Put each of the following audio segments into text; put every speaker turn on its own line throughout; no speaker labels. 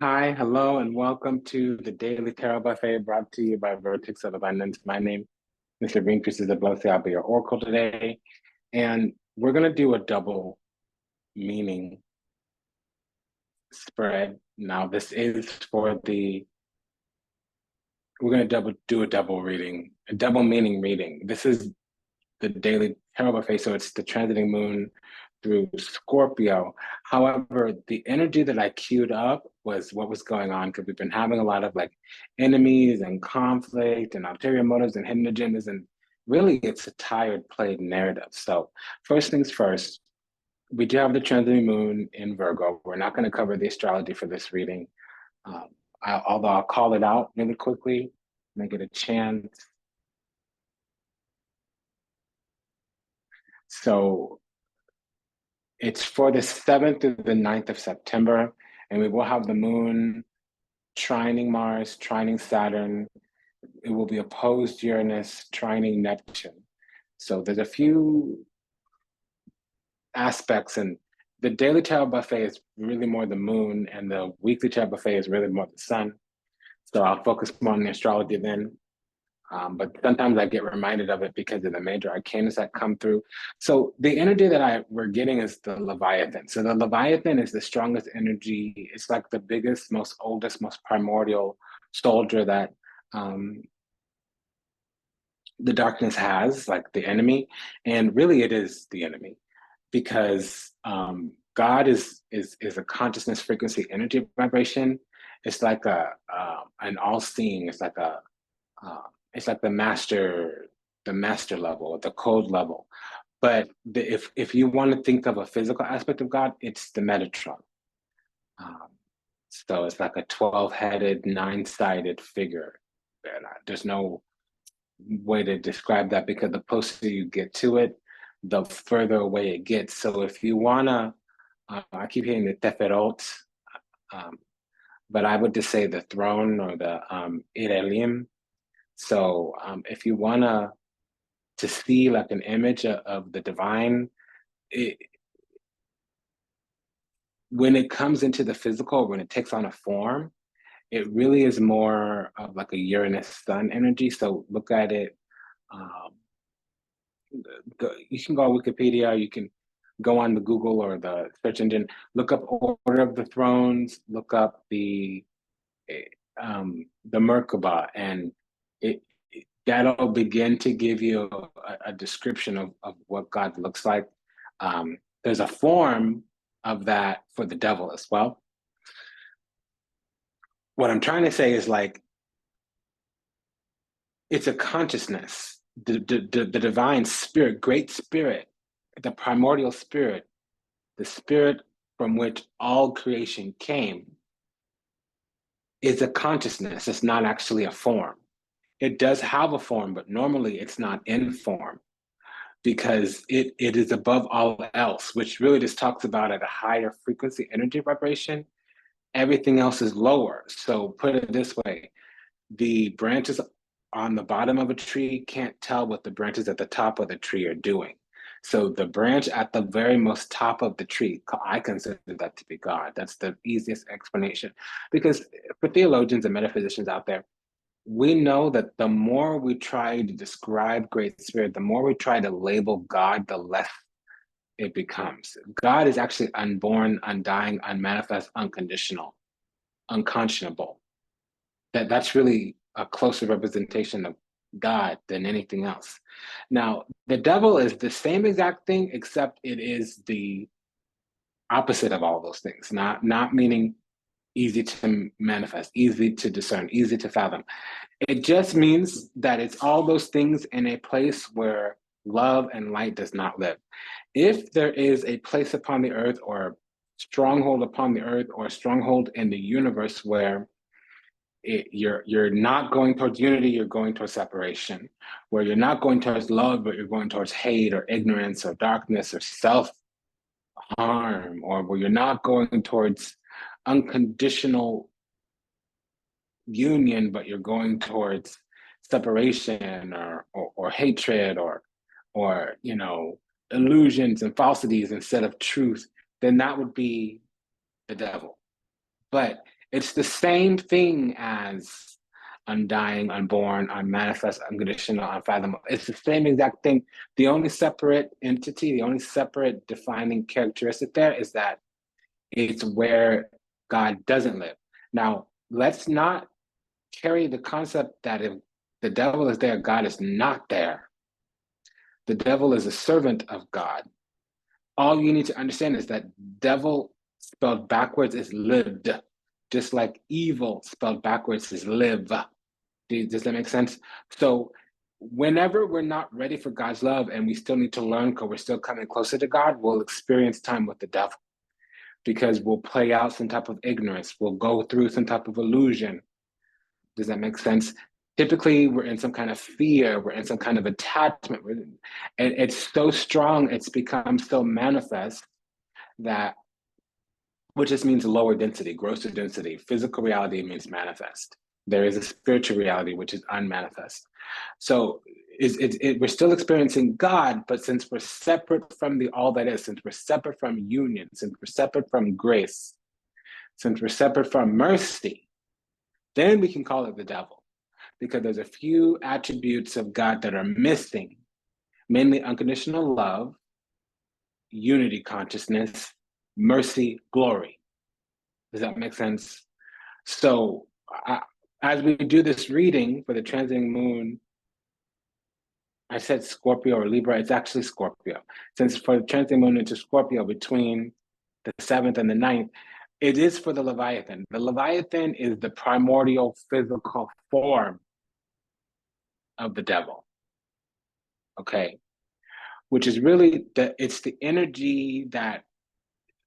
Hi, hello, and welcome to the Daily Tarot Buffet brought to you by Vertex of Abundance. My name is Settembre Priestess Abossi. I'll be your oracle today, and we're going to do a double meaning spread. Now, this is for we're going to do a double reading, a double meaning reading. This is the Daily Tarot Buffet, so it's the transiting moon through Scorpio. However, the energy that I queued up was what was going on because we've been having a lot of like enemies and conflict and ulterior motives and hidden agendas, and really it's a tired, played narrative. So, first things first, we do have the transiting moon in Virgo. We're not going to cover the astrology for this reading, um, although I'll call it out really quickly, make it a chance. So, it's for the 7th to the 9th of September, and we will have the moon trining Mars, trining Saturn. It will be opposed Uranus, trining Neptune. So there's a few aspects, and the daily tarot buffet is really more the moon, and the weekly tarot buffet is really more the sun. So I'll focus more on the astrology then. But sometimes I get reminded of it because of the major arcanas that come through. So the energy that we're getting is the Leviathan. So the Leviathan is the strongest energy. It's like the biggest, most oldest, most primordial soldier that the darkness has, like the enemy. And really, it is the enemy because God is a consciousness, frequency, energy vibration. It's like an all-seeing. Uh, it's like the master level, the code level. But if you want to think of a physical aspect of God, it's the Metatron. Um, so it's like a 12-headed, nine-sided figure. And there's no way to describe that because the closer you get to it, the further away it gets. So if you wanna, I keep hearing the Teferot, um, but I would just say the throne or the Irelim. So if you wanna to see like an image of the divine, it, when it comes into the physical, when it takes on a form, it really is more of like a Uranus Sun energy. So look at it. Um, you can go on Wikipedia, you can go on the Google or the search engine, look up Order of the Thrones, look up the Merkaba, and that'll begin to give you a description of what God looks like. There's a form of that for the devil as well. What I'm trying to say is like it's a consciousness, the divine spirit, great spirit, the primordial spirit, the spirit from which all creation came, is a consciousness. It's not actually a form. It does have a form, but normally it's not in form because it is above all else, which really just talks about at a higher frequency energy vibration. Everything else is lower. So put it this way, the branches on the bottom of a tree can't tell what the branches at the top of the tree are doing. So the branch at the very most top of the tree, I consider that to be God. That's the easiest explanation. Because for theologians and metaphysicians out there, we know that the more we try to describe Great Spirit, the more we try to label God, the less it becomes. God is actually unborn, undying, unmanifest, unconditional, unconscionable. That's really a closer representation of God than anything else. Now, the devil is the same exact thing, except it is the opposite of all those things. Not meaning easy to manifest, easy to discern, easy to fathom. It just means that it's all those things in a place where love and light does not live. If there is a place upon the earth or stronghold upon the earth or a stronghold in the universe where you're not going towards unity, you're going towards separation, where you're not going towards love, but you're going towards hate or ignorance or darkness or self harm, or where you're not going towards unconditional union, but you're going towards separation or hatred or illusions and falsities instead of truth, then that would be the devil. But It's the same thing as undying, unborn, unmanifest, unconditional, unfathomable. It's the same exact thing. The only separate entity, the only separate defining characteristic there is that it's where God doesn't live. Now, let's not carry the concept that if the devil is there, God is not there. The devil is a servant of God. All you need to understand is that devil spelled backwards is lived, just like evil spelled backwards is live. Does that make sense? So whenever we're not ready for God's love and we still need to learn because we're still coming closer to God, we'll experience time with the devil because we'll play out some type of ignorance. We'll go through some type of illusion. Does that make sense? Typically, we're in some kind of fear, we're in some kind of attachment. And it's so strong, it's become so manifest that, which just means lower density, grosser density. Physical reality means manifest. There is a spiritual reality, which is unmanifest. So we're still experiencing God, but since we're separate from the all that is, since we're separate from union, since we're separate from grace, since we're separate from mercy, then we can call it the devil, because there's a few attributes of God that are missing, mainly unconditional love, unity consciousness, mercy, glory. Does that make sense? So as we do this reading for the transiting moon, I said Scorpio or Libra, it's actually Scorpio. Since for the transiting moon into Scorpio between the 7th and the 9th, it is for the Leviathan. The Leviathan is the primordial physical form of the devil, okay? Which is really, it's the energy that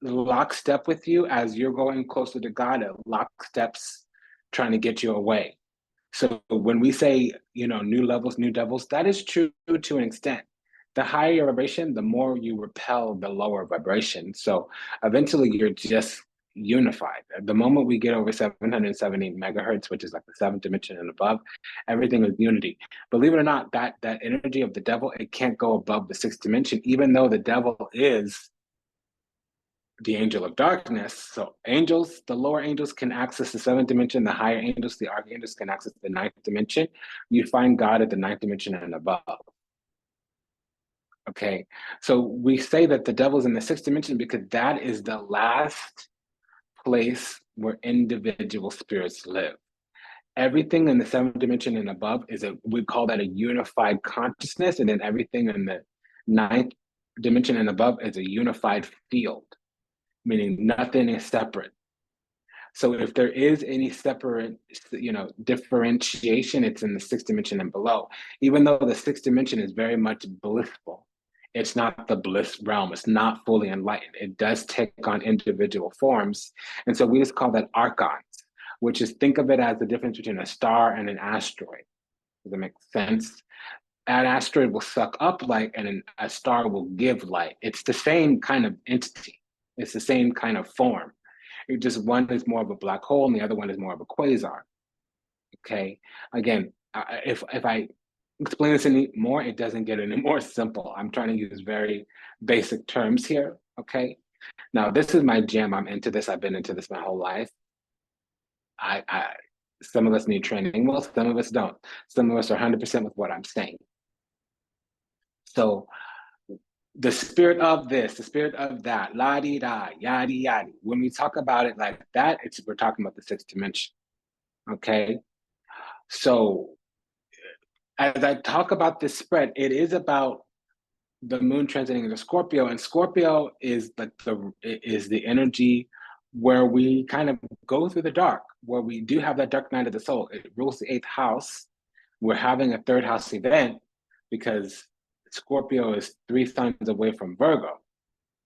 lockstep with you as you're going closer to God, it locksteps trying to get you away. So when we say, new levels, new devils, that is true to an extent. The higher your vibration, the more you repel the lower vibration. So eventually you're just unified. The moment we get over 770 megahertz, which is like the 7th dimension and above, everything is unity. Believe it or not, that energy of the devil, it can't go above the 6th dimension, even though the devil is the angel of darkness. So angels, the lower angels can access the 7th dimension, the higher angels, the archangels can access the 9th dimension. You find God at the 9th dimension and above. Okay, so we say that the devil's in the 6th dimension because that is the last place where individual spirits live. Everything in the 7th dimension and above we call that a unified consciousness, and then everything in the 9th dimension and above is a unified field, meaning nothing is separate. So if there is any separate, differentiation, it's in the 6th dimension and below. Even though the 6th dimension is very much blissful, it's not the bliss realm. It's not fully enlightened. It does take on individual forms. And so we just call that archons, which is, think of it as the difference between a star and an asteroid. Does that make sense? An asteroid will suck up light and a star will give light. It's the same kind of entity. It's the same kind of form. It just, one is more of a black hole and the other one is more of a quasar. Okay. Again, if I explain this any more, it doesn't get any more simple. I'm trying to use very basic terms here. Okay. Now, this is my jam. I'm into this. I've been into this my whole life. Some of us need training. Well, some of us don't. Some of us are 100% with what I'm saying. So the spirit of this, the spirit of that, la-di-da, yada-yada. When we talk about it like that, we're talking about the 6th dimension, okay? So as I talk about this spread, it is about the moon transiting into Scorpio, and Scorpio is the energy where we kind of go through the dark, where we do have that dark night of the soul. It rules the 8th house. We're having a 3rd house event because Scorpio is 3 signs away from Virgo,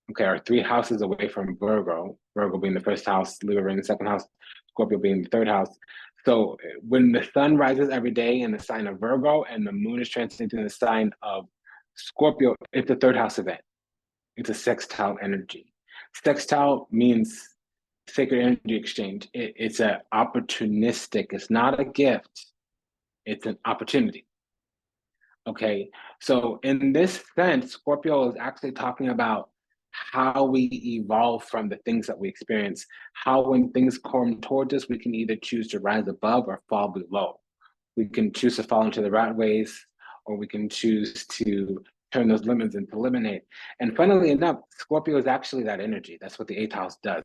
okay, or 3 houses away from Virgo, Virgo being the 1st house, Libra being the 2nd house, Scorpio being the 3rd house. So when the sun rises every day in the sign of Virgo and the moon is transiting in the sign of Scorpio, it's a 3rd house event. It's a sextile energy. Sextile means sacred energy exchange. It's an opportunistic, it's not a gift, it's an opportunity. Okay, so in this sense, Scorpio is actually talking about how we evolve from the things that we experience, how when things come towards us, we can either choose to rise above or fall below. We can choose to fall into the rat ways, or we can choose to turn those limits into eliminate. And funnily enough, Scorpio is actually that energy. That's what the eighth house does.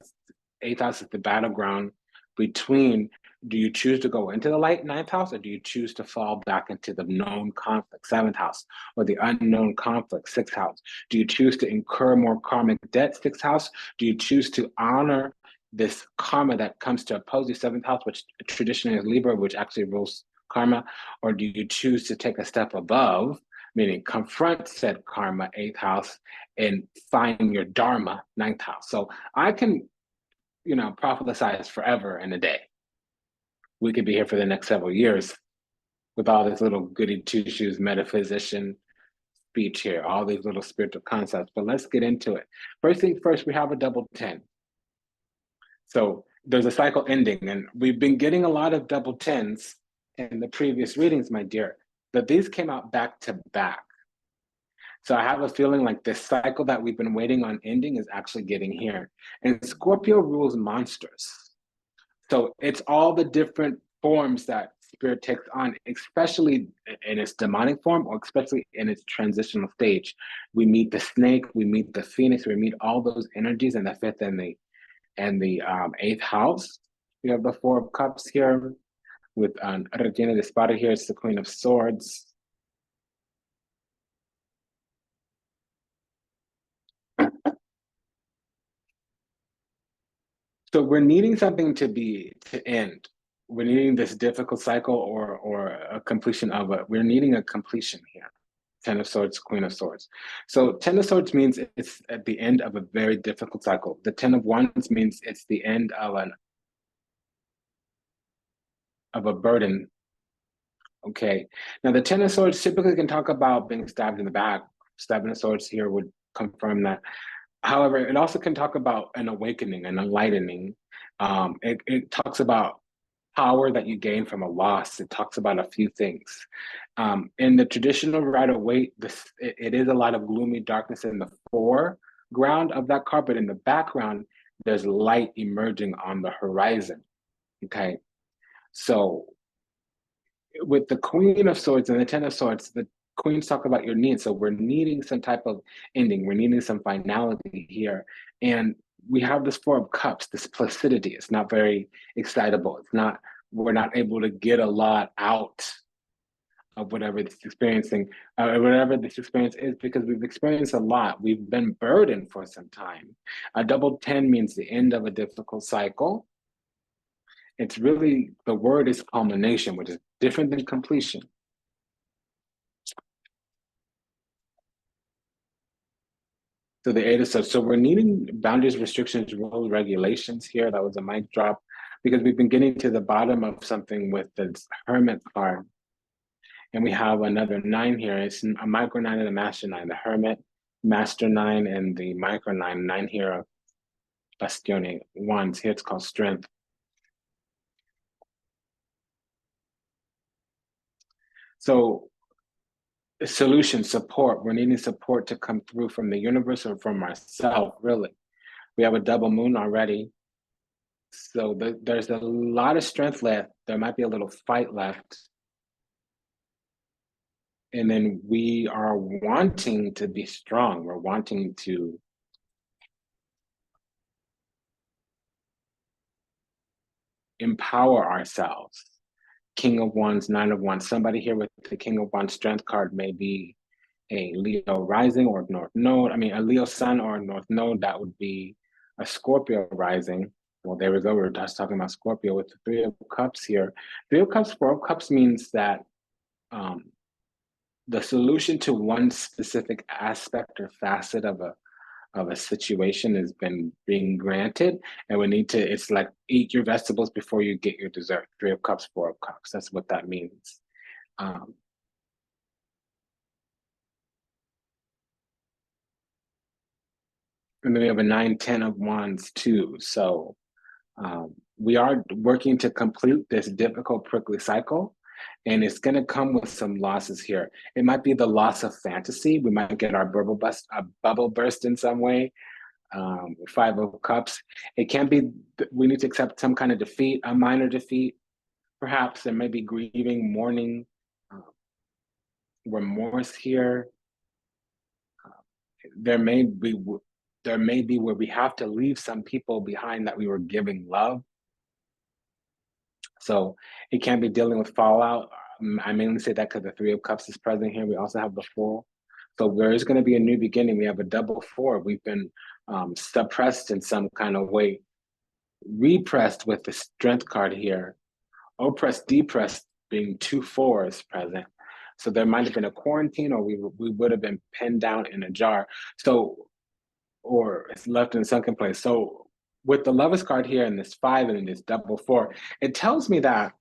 Eighth house is the battleground between, do you choose to go into the light ninth house, or do you choose to fall back into the known conflict seventh house, or the unknown conflict sixth house? Do you choose to incur more karmic debt sixth house? Do you choose to honor this karma that comes to oppose the seventh house, which traditionally is Libra, which actually rules karma? Or do you choose to take a step above, meaning confront said karma eighth house and find your dharma ninth house? So I can, prophesize forever and a day. We could be here for the next several years with all this little goody two shoes metaphysician speech here, all these little spiritual concepts. But let's get into it. First thing first, we have a double 10. So there's a cycle ending, and we've been getting a lot of double 10s in the previous readings, my dear, but these came out back to back. So I have a feeling like this cycle that we've been waiting on ending is actually getting here. And Scorpio rules monsters. So it's all the different forms that spirit takes on, especially in its demonic form, or especially in its transitional stage. We meet the snake, we meet the phoenix, we meet all those energies in the fifth and the eighth house. We have the Four of Cups here with Regina de Espada here. It's the Queen of Swords. So we're needing something to end. We're needing this difficult cycle or a completion of it. We're needing a completion here. Ten of Swords, Queen of Swords. So Ten of Swords means it's at the end of a very difficult cycle. The Ten of Wands means it's the end of a burden. Okay. Now the Ten of Swords typically can talk about being stabbed in the back. Stabbing of Swords here would confirm that. However, it also can talk about an awakening, an enlightening. It talks about power that you gain from a loss. It talks about a few things. In the traditional Rider-Waite, it is a lot of gloomy darkness in the foreground of that card, but in the background, there's light emerging on the horizon. Okay, so with the Queen of Swords and the Ten of Swords, the Queens talk about your needs. So we're needing some type of ending. We're needing some finality here. And we have this Four of Cups, this placidity. It's not very excitable. We're not able to get a lot out of whatever this experiencing, whatever this experience is, because we've experienced a lot. We've been burdened for some time. A double 10 means the end of a difficult cycle. It's really, the word is culmination, which is different than completion. So the Eight of Swords. So we're needing boundaries, restrictions, rules, regulations here. That was a mic drop, because we've been getting to the bottom of something with the Hermit card. And we have another 9 here. It's a micro 9 and a master 9. The Hermit, master 9, and the micro 9. 9 here of Bastione. Wands here, it's called Strength. So solution, support. We're needing support to come through from the universe or from ourselves, really. We have a double moon already. So there's a lot of strength left. There might be a little fight left. And then we are wanting to be strong. We're wanting to empower ourselves. King of Wands, 9 of Wands. Somebody here with the King of Wands strength card may be a Leo rising or North Node. I mean, a Leo sun or a North Node. That would be a Scorpio rising. Well, there we go. We're just talking about Scorpio with the Three of Cups here. Three of Cups, Four of Cups means that the solution to one specific aspect or facet of a situation has been being granted, and we need to, it's like eat your vegetables before you get your dessert. Three of Cups, Four of Cups. That's what that means. And then we have a 9, 10 of Wands too. So we are working to complete this difficult prickly cycle, and it's going to come with some losses here. It might be the loss of fantasy. We might get our bubble burst in some way. Five of Cups. It can be, we need to accept some kind of defeat, a minor defeat. Perhaps there may be grieving, mourning, uh, remorse here. There may be where we have to leave some people behind that we were giving love. So it can be dealing with fallout. I mainly say that because the Three of Cups is present here. We also have the Fool. So there is going to be a new beginning. We have a double four. We've been suppressed in some kind of way, repressed with the Strength card here, oppressed, depressed being two fours present. So there might have been a quarantine, or we would have been pinned down in a jar. So, or it's left in a sunken place. So with the Lovers card here and this five and this double four, it tells me that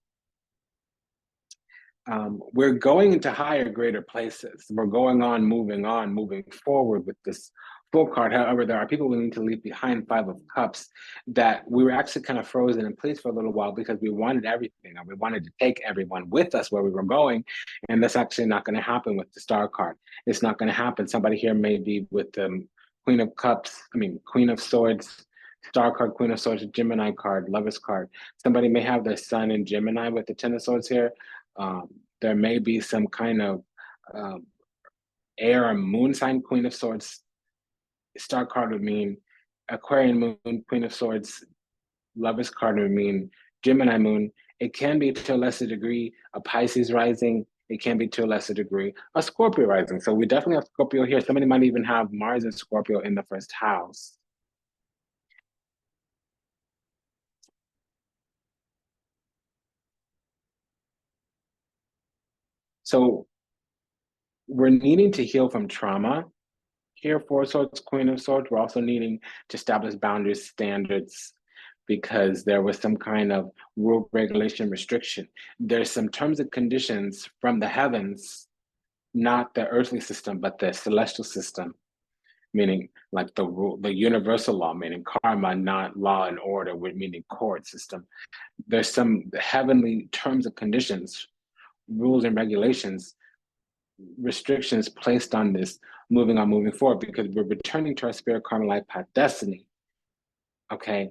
we're going into higher, greater places. We're going on, moving forward with this full card. However, there are people we need to leave behind, Five of Cups, that we were actually kind of frozen in place for a little while because we wanted everything, and we wanted to take everyone with us where we were going. And that's actually not going to happen with the Star card. It's not going to happen. Somebody here may be with the Queen of Cups, Queen of Swords, Star card, Queen of Swords, Gemini card, Lovers card. Somebody may have their sun in Gemini with the Ten of Swords here. There may be some kind of air or moon sign, Queen of Swords. Star card would mean Aquarian moon, Queen of Swords. Lovers card would mean Gemini moon. It can be to a lesser degree a Pisces rising. It can be to a lesser degree a Scorpio rising. So we definitely have Scorpio here. Somebody might even have Mars and Scorpio in the first house. So we're needing to heal from trauma. Here, Four of Swords, Queen of Swords, we're also needing to establish boundaries, standards, because there was some kind of rule, regulation, restriction. There's some terms and conditions from the heavens, not the earthly system, but the celestial system, meaning like the rule, the universal law, meaning karma, not law and order, meaning court system. There's some heavenly terms and conditions, rules and regulations, restrictions placed on this moving forward, because we're returning to our spirit karma life path destiny. Okay,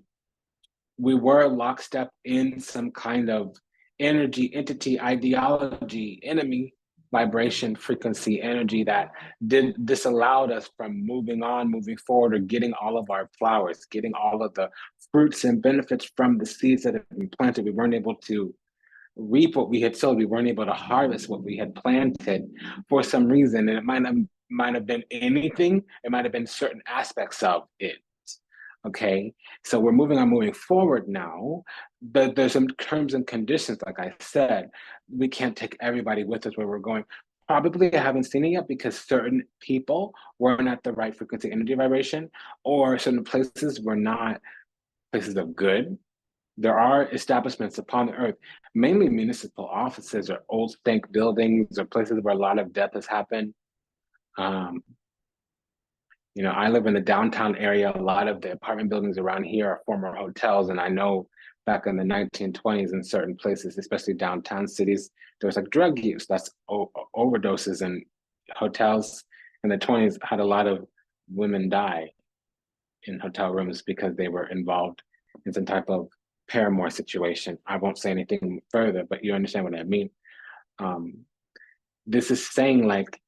we were lockstep in some kind of energy, entity, ideology, enemy, vibration, frequency, energy that disallowed us from moving forward, or getting all of our flowers, getting all of the fruits and benefits from the seeds that have been planted. We weren't able to reap what we had sowed. We weren't able to harvest what we had planted for some reason. And it might have been anything. It might have been certain aspects of it. Okay, so we're moving forward now. But there's some terms and conditions, like I said. We can't take everybody with us where we're going. Probably I haven't seen it yet because certain people weren't at the right frequency energy vibration, or certain places were not places of good. There are establishments upon the earth, mainly municipal offices or old stank buildings or places where a lot of death has happened. I live in the downtown area. A lot of the apartment buildings around here are former hotels. And I know back in the 1920s in certain places, especially downtown cities, there was like drug use. That's overdoses, and hotels in the 20s had a lot of women die in hotel rooms because they were involved in some type of paramour situation. I won't say anything further, but you understand what I mean. This is saying like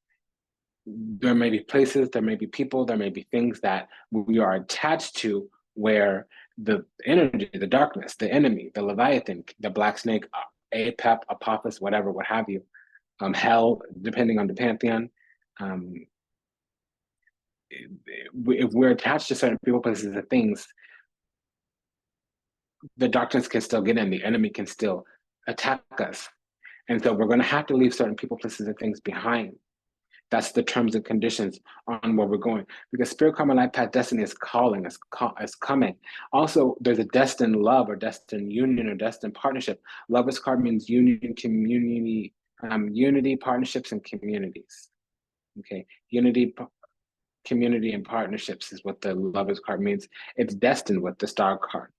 there may be places, there may be people, there may be things that we are attached to where the energy, the darkness, the enemy, the Leviathan, the black snake, Apep, Apophis, whatever, what have you, hell, depending on the pantheon. If we're attached to certain people, places, and things, the darkness can still get in, the enemy can still attack us. And so we're going to have to leave certain people, places, and things behind. That's the terms and conditions on where we're going. Because spirit karma life path destiny is calling, is coming. Also, there's a destined love or destined union or destined partnership. Lover's card means union, community, unity, partnerships, and communities. Okay, unity, community, and partnerships is what the Lover's card means. It's destined with the Star card.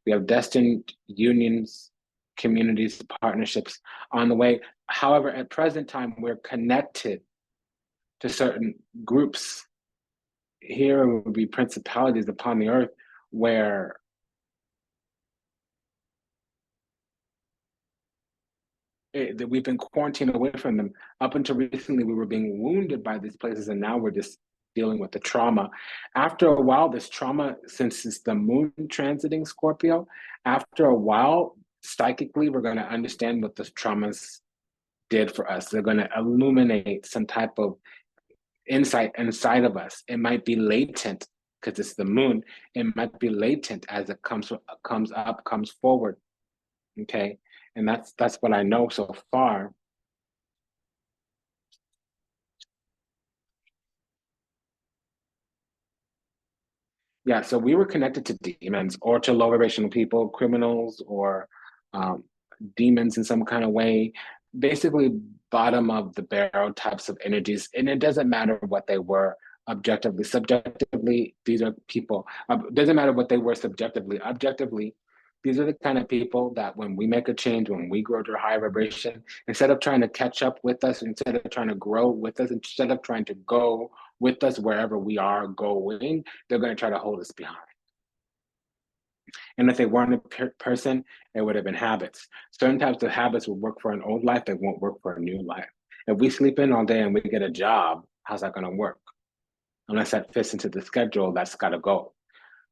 We have destined unions, communities, partnerships on the way. However, at present time, we're connected to certain groups here would be principalities upon the earth where that we've been quarantined away from them. Up until recently, we were being wounded by these places, and now we're just dealing with the trauma. After a while, this trauma, since it's the moon transiting Scorpio, after a while, psychically, we're going to understand what the traumas did for us. They're going to illuminate some type of insight inside of us. It might be latent because it's the moon. It might be latent as it comes up, comes forward. Okay, and that's what I know so far. Yeah, so we were connected to demons or to low vibrational people, criminals, or um, demons in some kind of way. Basically, bottom of the barrel types of energies, and it doesn't matter what they were objectively. Subjectively, these are people. Doesn't matter what they were subjectively. Objectively, these are the kind of people that when we make a change, when we grow to a higher vibration, instead of trying to catch up with us, instead of trying to grow with us, instead of trying to go with us wherever we are going, they're going to try to hold us behind. And if they weren't a person, it would have been habits. Certain types of habits will work for an old life, they won't work for a new life. If we sleep in all day and we get a job, how's that going to work? Unless that fits into the schedule, that's got to go.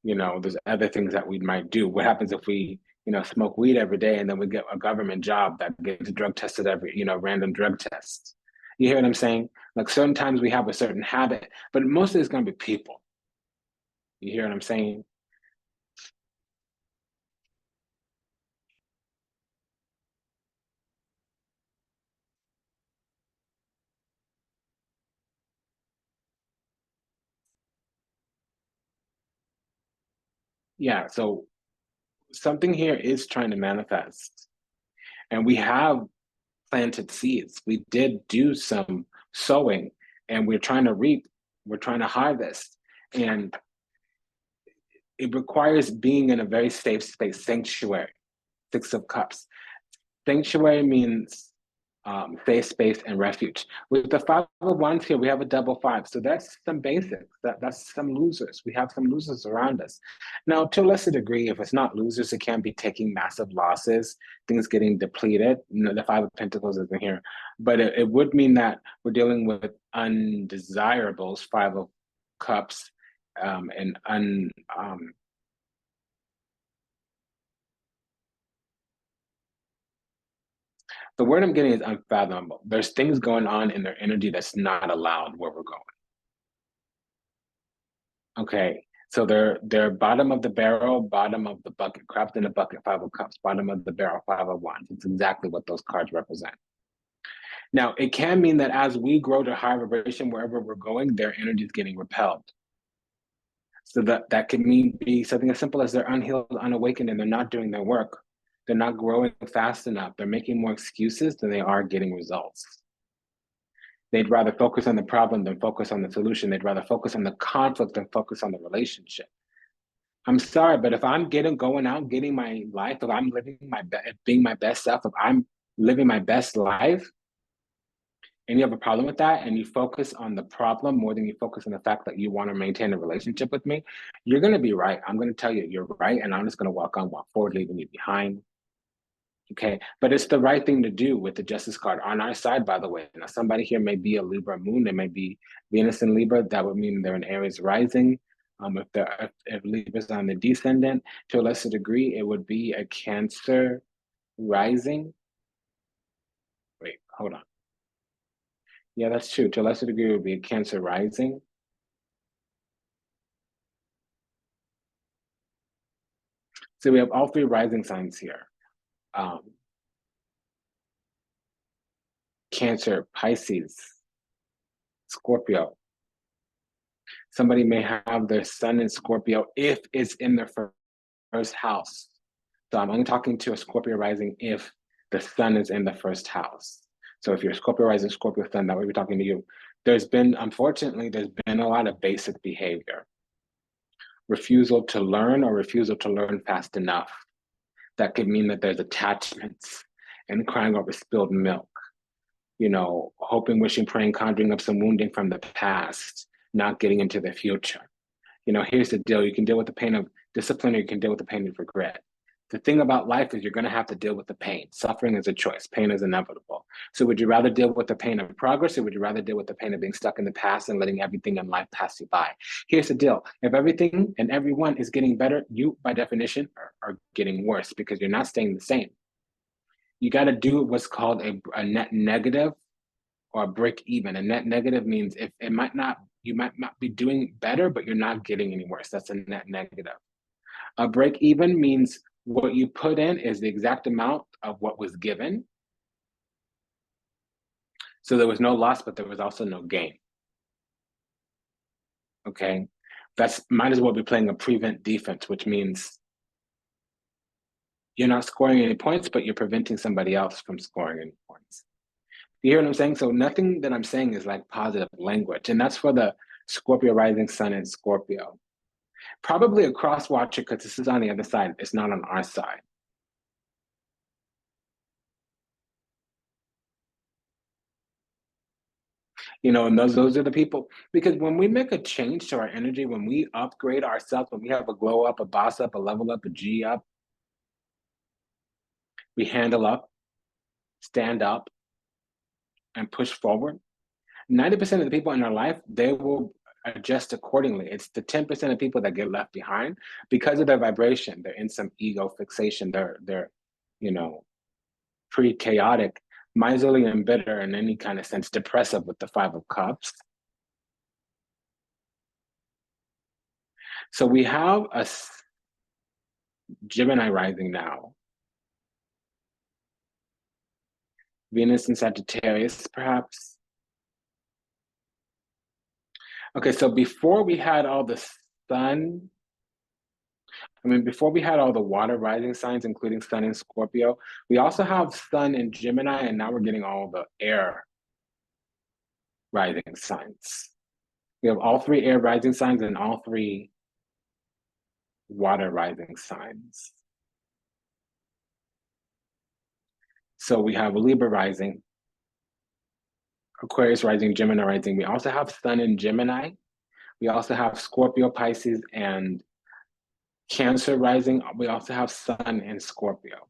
There's other things that we might do. What happens if we, smoke weed every day and then we get a government job that gets drug tested every, random drug tests? You hear what I'm saying? Like certain times we have a certain habit, but mostly it's going to be people. You hear what I'm saying? Yeah. So something here is trying to manifest, and we have planted seeds. We did do some sowing, and we're trying to reap. We're trying to harvest, and it requires being in a very safe space, sanctuary. Six of Cups. Sanctuary means safe space and refuge. With the Five of Wands here, we have a double five. So that's some basics. That's some losers. We have some losers around us. Now, to a lesser degree, if it's not losers, it can be taking massive losses, things getting depleted. The Five of Pentacles isn't here. But it would mean that we're dealing with undesirables, Five of Cups, and the word I'm getting is unfathomable. There's things going on in their energy that's not allowed where we're going. Okay. So they're bottom of the barrel, bottom of the bucket, trapped in a bucket, Five of Cups, bottom of the barrel, Five of Wands. It's exactly what those cards represent. Now, it can mean that as we grow to higher vibration, wherever we're going, their energy is getting repelled. So that could be something as simple as they're unhealed, unawakened, and they're not doing their work. They're not growing fast enough. They're making more excuses than they are getting results. They'd rather focus on the problem than focus on the solution. They'd rather focus on the conflict than focus on the relationship. I'm sorry, but if I'm going out, getting my life, if I'm living being my best self, if I'm living my best life, and you have a problem with that, and you focus on the problem more than you focus on the fact that you want to maintain a relationship with me, you're going to be right. I'm going to tell you you're right, and I'm just going to walk forward, leaving you behind. Okay, but it's the right thing to do with the Justice card on our side, by the way. Now, somebody here may be a Libra moon, they may be Venus in Libra. That would mean they're in Aries rising. If Libra's on the descendant, to a lesser degree, it would be a Cancer rising. Wait, hold on. Yeah, that's true. To a lesser degree, it would be a Cancer rising. So we have all three rising signs here. Um, Cancer, Pisces, Scorpio. Somebody may have their sun in Scorpio if it's in their first house. So I'm only talking to a Scorpio rising if the sun is in the first house. So if you're Scorpio rising, Scorpio sun, that would be talking to you. Unfortunately, there's been a lot of basic behavior. Refusal to learn or refusal to learn fast enough. That could mean that there's attachments and crying over spilled milk. Hoping, wishing, praying, conjuring up some wounding from the past. not getting into the future. Here's the deal. You can deal with the pain of discipline, or you can deal with the pain of regret. The thing about life is you're going to have to deal with the pain. Suffering is a choice. Pain is inevitable. So would you rather deal with the pain of progress, or would you rather deal with the pain of being stuck in the past and letting everything in life pass you by? Here's the deal. If everything and everyone is getting better, you, by definition, are getting worse because you're not staying the same. You got to do what's called a net negative or a break even. A net negative means if you might not be doing better, but you're not getting any worse. That's a net negative. A break even means what you put in is the exact amount of what was given. So there was no loss, but there was also no gain. Okay, that's might as well be playing a prevent defense, which means you're not scoring any points, but you're preventing somebody else from scoring any points. You hear what I'm saying? So nothing that I'm saying is like positive language. And that's for the Scorpio rising sun in Scorpio. Probably a cross watcher because this is on the other side. It's not on our side. And those are the people. Because when we make a change to our energy, when we upgrade ourselves, when we have a glow up, a boss up, a level up, a G up, we handle up, stand up, and push forward. 90% of the people in our life, they will adjust accordingly. It's the 10% of people that get left behind because of their vibration. They're in some ego fixation. They're pre-chaotic, miserly and bitter in any kind of sense, depressive with the 5 of Cups. So we have a Gemini rising now. Venus in Sagittarius, perhaps. Okay, so before we had all the sun, before we had all the water rising signs, including sun in Scorpio, we also have sun in Gemini, and now we're getting all the air rising signs. We have all 3 air rising signs and all 3 water rising signs. So we have Libra rising, Aquarius rising, Gemini rising. We also have sun in Gemini. We also have Scorpio, Pisces, and Cancer rising. We also have sun in Scorpio.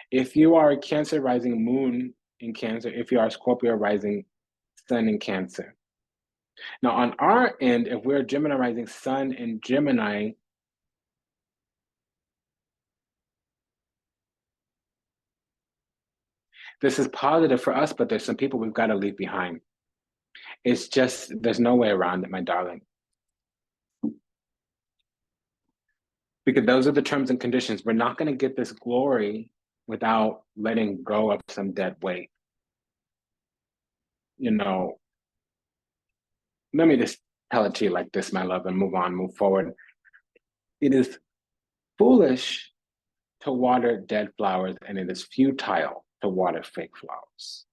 If you are a Cancer rising, moon in Cancer. If you are Scorpio rising, sun in Cancer. Now on our end, if we're Gemini rising, sun in Gemini, this is positive for us, but there's some people we've got to leave behind. It's just, there's no way around it, my darling. Because those are the terms and conditions. We're not going to get this glory without letting go of some dead weight. Let me just tell it to you like this, my love, and move on, move forward. It is foolish to water dead flowers, and it is futile to water fake flowers.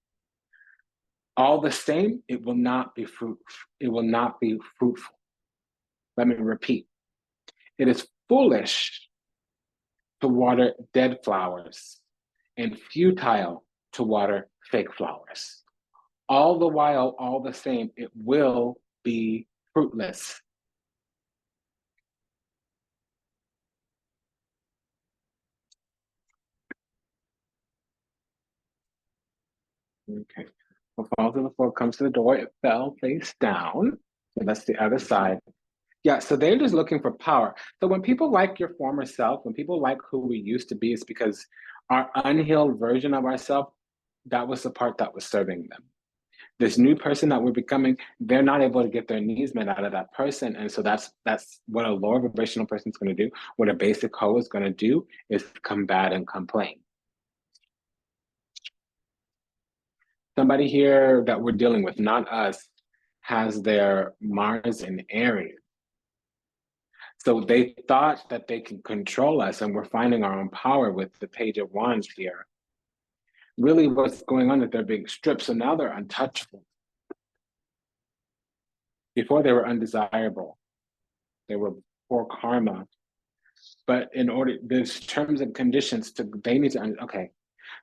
All the same, it will not be fruitful. Let me repeat. It is foolish to water dead flowers and futile to water fake flowers. All the while, all the same, it will be fruitless. Okay. What falls to the floor comes to the door. It fell face down. So that's the other side. Yeah, so they're just looking for power. So when people like your former self, when people like who we used to be, it's because our unhealed version of ourselves, that was the part that was serving them. This new person that we're becoming, they're not able to get their needs met out of that person. And so that's what a lower vibrational person is going to do. What a basic hoe is going to do is combat and complain. Somebody here that we're dealing with, not us, has their Mars in Aries. So they thought that they can control us, and we're finding our own power with the Page of Wands here. Really what's going on is they're being stripped, so now they're untouchable. Before they were undesirable. They were poor karma. But in order, there's terms and conditions they need to, okay.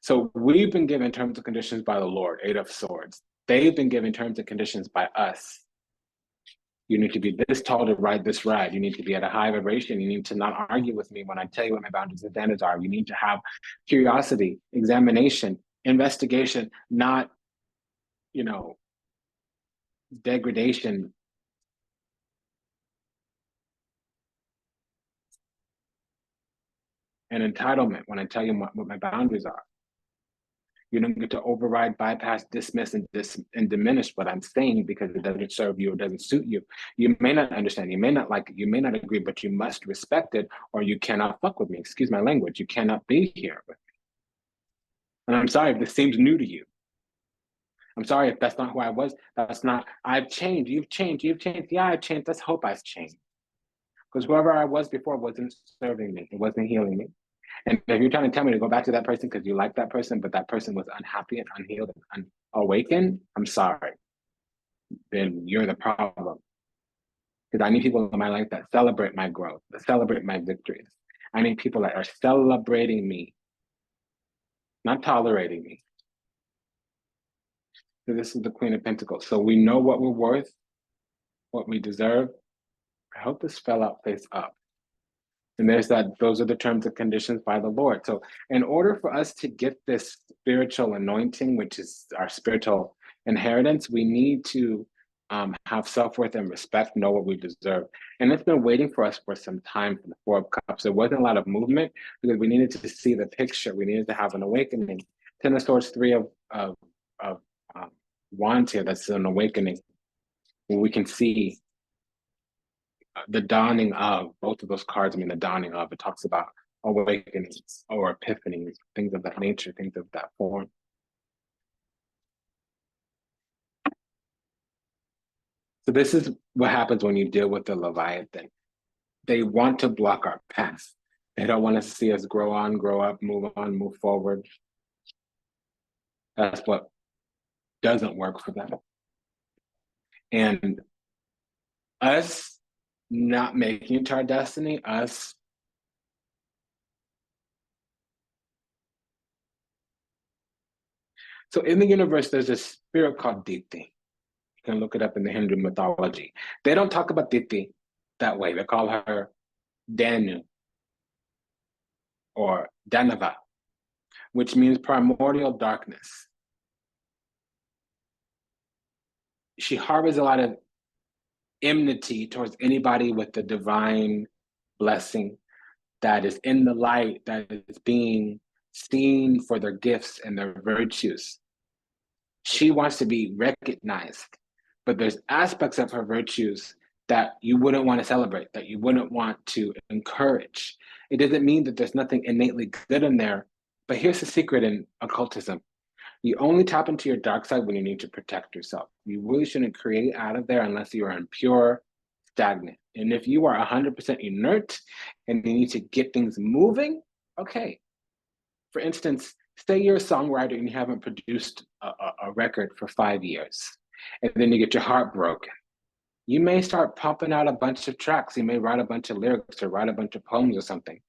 So we've been given terms and conditions by the Lord, 8 of Swords. They've been given terms and conditions by us. You need to be this tall to ride this ride. You need to be at a high vibration. You need to not argue with me when I tell you what my boundaries and standards are. You need to have curiosity, examination, investigation, not, degradation. And entitlement when I tell you what my boundaries are. You don't get to override, bypass, dismiss, and diminish what I'm saying because it doesn't serve you or doesn't suit you. You may not understand, you may not like it, you may not agree, but you must respect it or you cannot fuck with me. Excuse my language. You cannot be here with me. And I'm sorry if this seems new to you. I'm sorry if that's not who I was. That's not, I've changed, you've changed. Yeah, I've changed. Let's hope I've changed. Because whoever I was before wasn't serving me. It wasn't healing me. And if you're trying to tell me to go back to that person because you like that person, but that person was unhappy and unhealed and unawakened, I'm sorry. Then you're the problem. Because I need people in my life that celebrate my growth, that celebrate my victories. I need people that are celebrating me, not tolerating me. So this is the Queen of Pentacles. So we know what we're worth, what we deserve. I hope this fell out face up. And those are the terms and conditions by the Lord. So in order for us to get this spiritual anointing, which is our spiritual inheritance, we need to have self-worth and respect, know what we deserve. And it's been waiting for us for some time for the Four of Cups. There wasn't a lot of movement because we needed to see the picture. We needed to have an awakening. Ten of Swords, Three of Wands here, that's an awakening. Where we can see the dawning of both of those cards. I mean, the dawning of, it talks about awakenings or epiphanies, things of that nature, things of that form. So this is what happens when you deal with the Leviathan. They want to block our path. They don't want to see us grow on, grow up, move on, move forward. That's what doesn't work for them. And us not making it to our destiny, us so in the universe, there's a spirit called Diti. You can look it up in the Hindu mythology. They don't talk about Diti that way. They call her Danu or Danava, which means primordial darkness. She harbors a lot of enmity towards anybody with the divine blessing that is in the light, that is being seen for their gifts and their virtues. She wants to be recognized, but there's aspects of her virtues that you wouldn't want to celebrate, that you wouldn't want to encourage. It doesn't mean that there's nothing innately good in there, but here's the secret in occultism. You only tap into your dark side when you need to protect yourself. You really shouldn't create out of there unless you are in pure stagnant. And if you are 100% inert and you need to get things moving, okay. For instance, say you're a songwriter and you haven't produced a record for 5 years, and then you get your heart broken. You may start pumping out a bunch of tracks. You may write a bunch of lyrics or write a bunch of poems or something.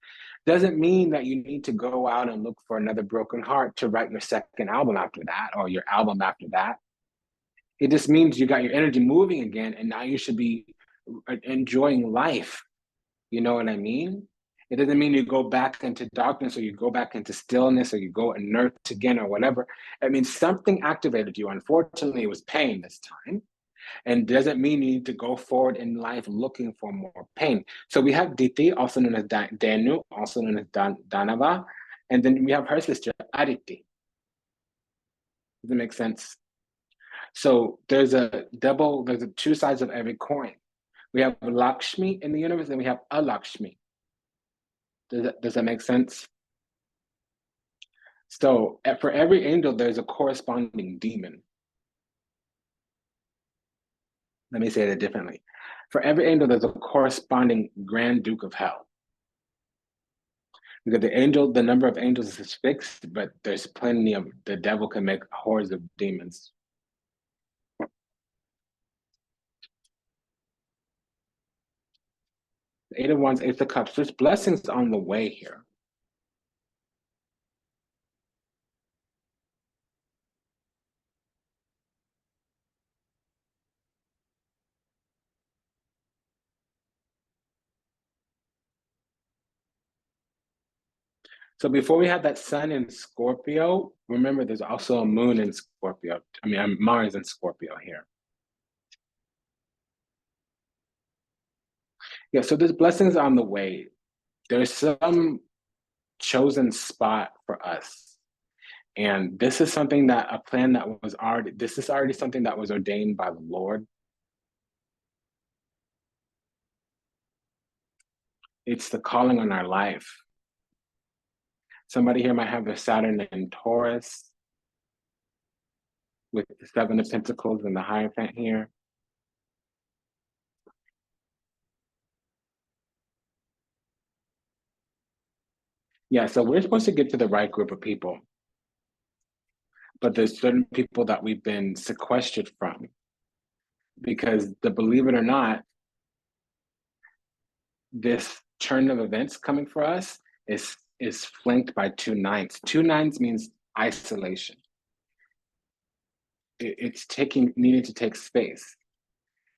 Doesn't mean that you need to go out and look for another broken heart to write your second album after that or your album after that. It just means you got your energy moving again, and now you should be enjoying life. You know what I mean? It doesn't mean you go back into darkness or you go back into stillness or you go inert again or whatever. It means something activated you. Unfortunately, it was pain this time. And doesn't mean you need to go forward in life looking for more pain. So we have Diti, also known as Danu, also known as Danava. And then we have her sister, Aditi. Does it make sense? So there's two sides of every coin. We have Lakshmi in the universe and we have Alakshmi. Does that make sense? So for every angel, there's a corresponding demon. Let me say that differently. For every angel, there's a corresponding Grand Duke of Hell. Because the number of angels is fixed, but there's plenty of, the devil can make hordes of demons. The Eight of Wands, Ace of Cups, there's blessings on the way here. So before we had that sun in Scorpio, remember there's also a moon in Scorpio. I mean, Mars in Scorpio here. Yeah, so there's blessings on the way. There's some chosen spot for us. And this is something that a plan that was already, this is already something that was ordained by the Lord. It's the calling on our life. Somebody here might have their Saturn in Taurus with the Seven of Pentacles and the Hierophant here. Yeah, so we're supposed to get to the right group of people. But there's certain people that we've been sequestered from because, believe it or not, this turn of events coming for us is flanked by two nines. Two nines means isolation. It's needing to take space.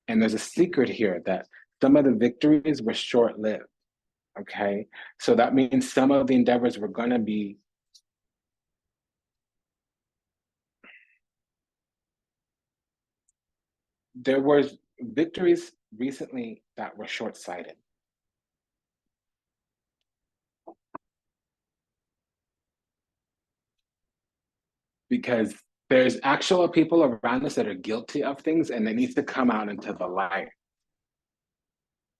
And there's a secret here that some of the victories were short-lived. Okay, so that means some of the endeavors were going to be there was victories recently that were short-sighted. Because there's actual people around us that are guilty of things and they need to come out into the light.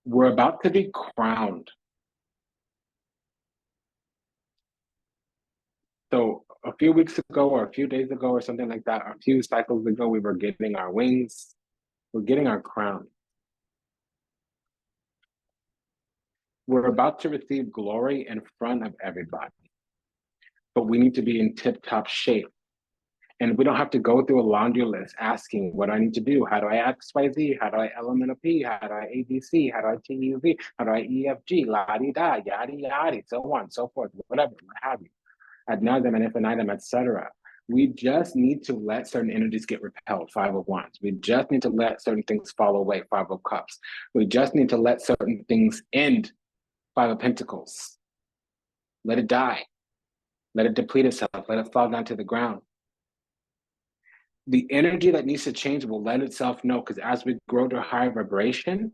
We're about to be crowned. So a few weeks ago or a few days ago or something like that, a few cycles ago, we were getting our wings. We're getting our crown. We're about to receive glory in front of everybody. But we need to be in tip-top shape. And we don't have to go through a laundry list asking what I need to do. How do I XYZ? How do I elemental P? How do I ABC? How do I TUV? How do I EFG? La-di-da, yada-yada, so on, so forth, whatever, what have you. Ad nauseam and infinitum, etc. We just need to let certain energies get repelled, Five of Wands. We just need to let certain things fall away, Five of Cups. We just need to let certain things end, Five of Pentacles. Let it die. Let it deplete itself. Let it fall down to the ground. The energy that needs to change will let itself know, because as we grow to higher vibration,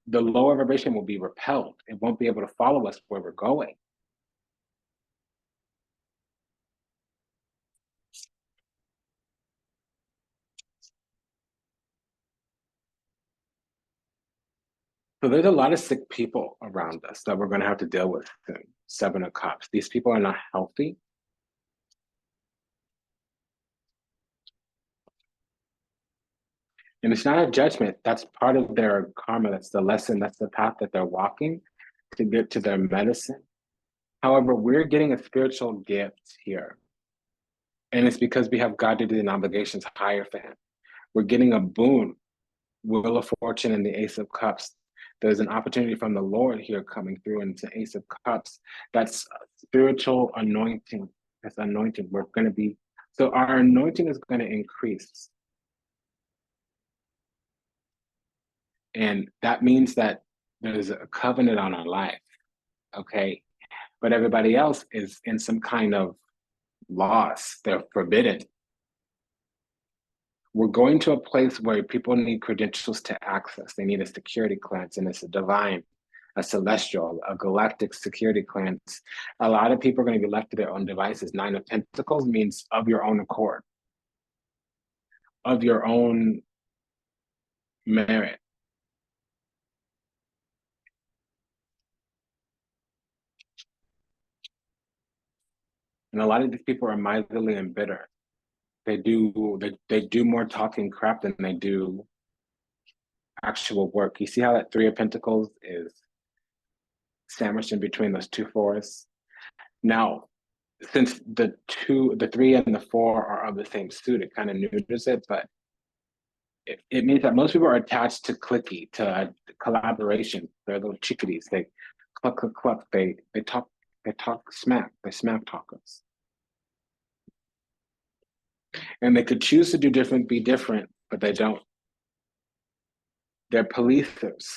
the lower vibration will be repelled. It won't be able to follow us where we're going. So there's a lot of sick people around us that we're going to have to deal with soon. Seven of Cups. These people are not healthy. And it's not a judgment. That's part of their karma. That's the lesson. That's the path that they're walking to get to their medicine. However, we're getting a spiritual gift here. And it's because we have God to do the obligations higher for him. We're getting a boon, Wheel of Fortune and the Ace of Cups. There's an opportunity from the Lord here coming through into Ace of Cups. That's spiritual anointing. That's anointing. We're going to be, so our anointing is going to increase. And that means that there's a covenant on our life, okay? But everybody else is in some kind of loss. They're forbidden. We're going to a place where people need credentials to access. They need a security clearance, and it's a divine, a celestial, a galactic security clearance. A lot of people are going to be left to their own devices. Nine of Pentacles means of your own accord, of your own merit. And a lot of these people are miserly and bitter. They do more talking crap than they do actual work. You see how that Three of Pentacles is sandwiched in between those two fours? Now, since the three and the four are of the same suit, it kind of neuters it, but it means that most people are attached to clicky, to collaboration. They're little chickadees. They cluck, cluck, cluck. They talk smack. They smack talk us. And they could choose to do different, be different, but they don't. They're policers.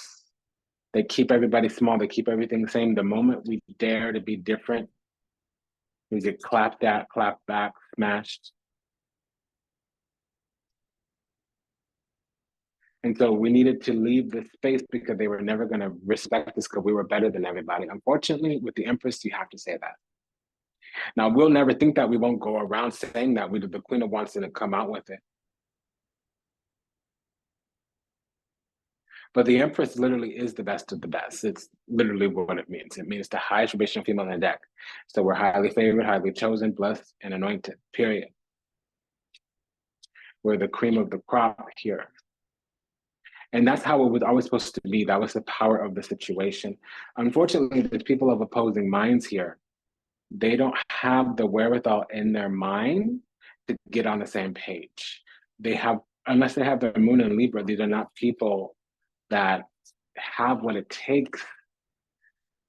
They keep everybody small. They keep everything the same. The moment we dare to be different, We get clapped at, clapped back, smashed. And so we needed to leave this space because they were never going to respect us because we were better than everybody. Unfortunately, with the Empress, you have to say that. Now, we'll never think that. We won't go around saying that. The Queen of Wands didn't come out with it. But the Empress literally is the best of the best. It's literally what it means. It means the highest vibrational female in the deck. So we're highly favored, highly chosen, blessed, and anointed, period. We're the cream of the crop here. And that's how it was always supposed to be. That was the power of the situation. Unfortunately, there's people of opposing minds here. They don't have the wherewithal in their mind to get on the same page. They have, unless they have their moon in Libra, these are not people that have what it takes.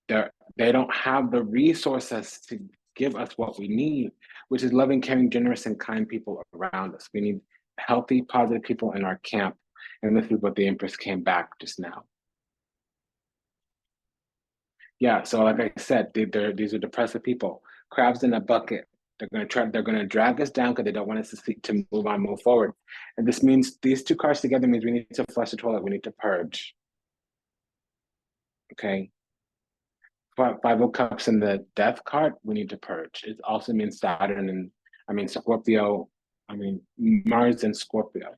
They don't have the resources to give us what we need, which is loving, caring, generous, and kind people around us. We need healthy, positive people in our camp. And this is what the Empress came back just now. Yeah, so like I said, these are depressive people, crabs in a bucket. They're gonna drag us down because they don't want us to move forward. And this means these two cards together means we need to flush the toilet, we need to purge. Okay. Five of Cups in the Death card, we need to purge. It also means Saturn and Scorpio, Mars and Scorpio.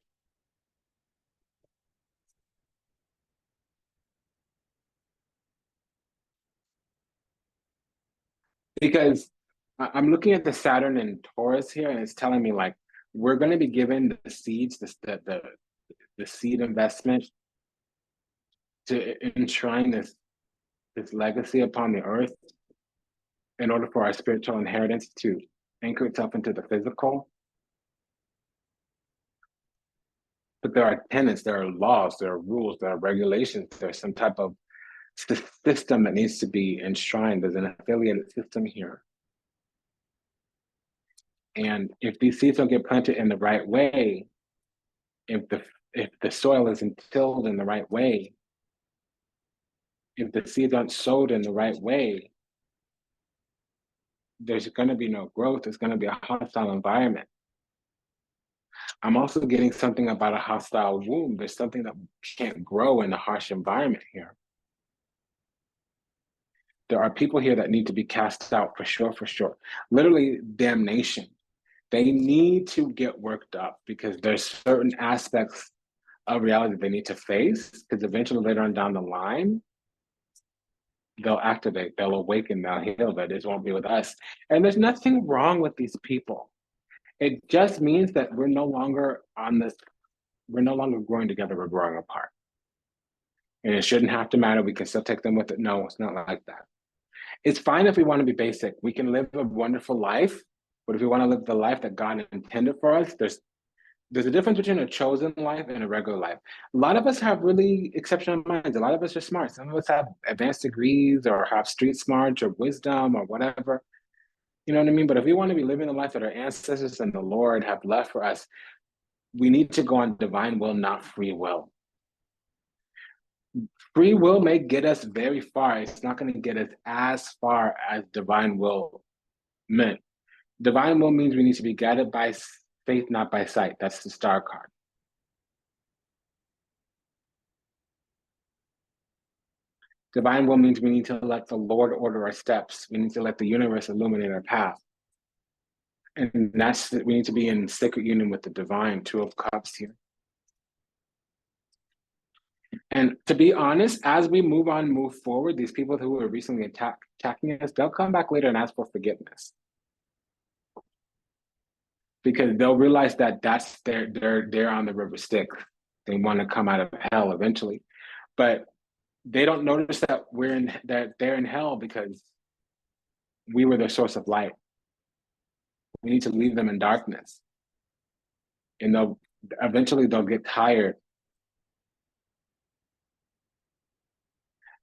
Because I'm looking at the Saturn and Taurus here, and it's telling me like we're going to be given the seeds, the seed investment to enshrine this legacy upon the earth in order for our spiritual inheritance to anchor itself into the physical. But there are tenets, there are laws, there are rules, there are regulations, there's some type of system that needs to be enshrined. There's an affiliated system here. And if these seeds don't get planted in the right way, if the soil isn't tilled in the right way, if the seeds aren't sowed in the right way, there's going to be no growth. There's going to be a hostile environment. I'm also getting something about a hostile womb. There's something that can't grow in a harsh environment here. There are people here that need to be cast out for sure, for sure. Literally damnation. They need to get worked up because there's certain aspects of reality they need to face because eventually later on down the line, they'll activate, they'll awaken, they'll heal, but it won't be with us. And there's nothing wrong with these people. It just means that we're no longer growing together, we're growing apart. And it shouldn't have to matter. We can still take them with it. No, it's not like that. It's fine if we want to be basic. We can live a wonderful life, but if we want to live the life that God intended for us, there's a difference between a chosen life and a regular life. A lot of us have really exceptional minds. A lot of us are smart. Some of us have advanced degrees or have street smarts or wisdom or whatever. You know what I mean? But if we want to be living the life that our ancestors and the Lord have left for us, we need to go on divine will, not free will. Free will may get us very far. It's not going to get us as far as divine will meant. Divine will means we need to be guided by faith, not by sight. That's the star card. Divine will means we need to let the Lord order our steps. We need to let the universe illuminate our path. And we need to be in sacred union with the divine, Two of Cups here. And to be honest, as we move forward, these people who were recently attacking us, they'll come back later and ask for forgiveness. Because they'll realize that they're on the river Styx. They want to come out of hell eventually. But they don't notice that they're in hell because we were their source of light. We need to leave them in darkness. And eventually they'll get tired.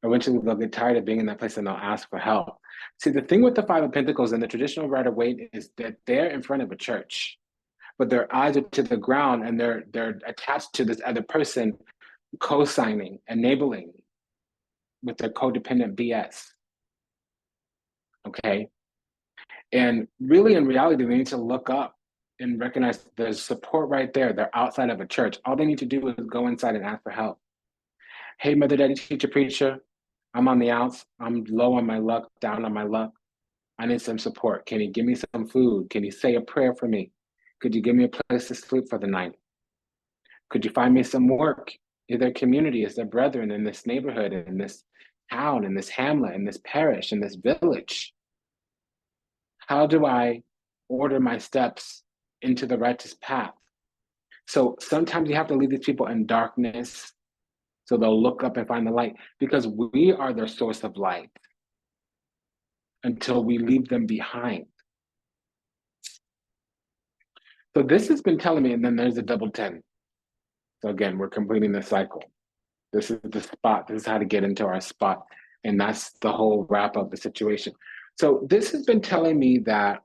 Eventually they'll get tired of being in that place and they'll ask for help. See, the thing with the Five of Pentacles and the traditional Rider-Waite is that they're in front of a church, but their eyes are to the ground and they're attached to this other person, co-signing, enabling with their codependent BS. Okay? And really, in reality, they need to look up and recognize there's support right there. They're outside of a church. All they need to do is go inside and ask for help. Hey, mother, daddy, teacher, preacher, I'm on the outs. I'm low on my luck, down on my luck. I need some support. Can you give me some food? Can you say a prayer for me? Could you give me a place to sleep for the night? Could you find me some work? Is there community? Is there brethren in this neighborhood, in this town, in this hamlet, in this parish, in this village? How do I order my steps into the righteous path? So sometimes you have to leave these people in darkness so they'll look up and find the light, because we are their source of light until we leave them behind. So this has been telling me, and then there's a double 10. So again, we're completing the cycle. This is the spot. This is how to get into our spot. And that's the whole wrap of the situation. So this has been telling me that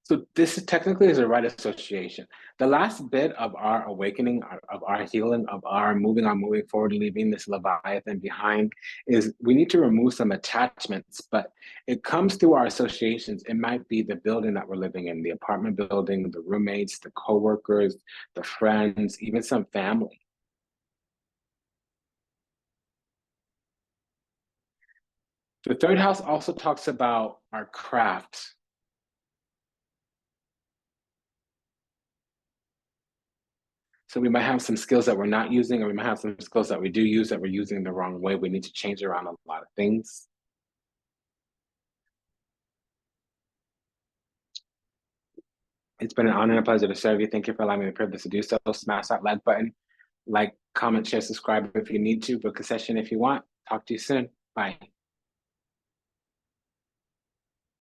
so this is technically is a right association. The last bit of our awakening, of our healing, of our moving on, moving forward, leaving this Leviathan behind, is we need to remove some attachments, but it comes through our associations. It might be the building that we're living in, the apartment building, the roommates, the coworkers, the friends, even some family. The third house also talks about our craft. So we might have some skills that we're not using, or we might have some skills that we do use that we're using the wrong way. We need to change around a lot of things. It's been an honor and a pleasure to serve you. Thank you for allowing me the privilege to do so. Smash that like button, like, comment, share, subscribe if you need to. Book a session if you want. Talk to you soon. Bye.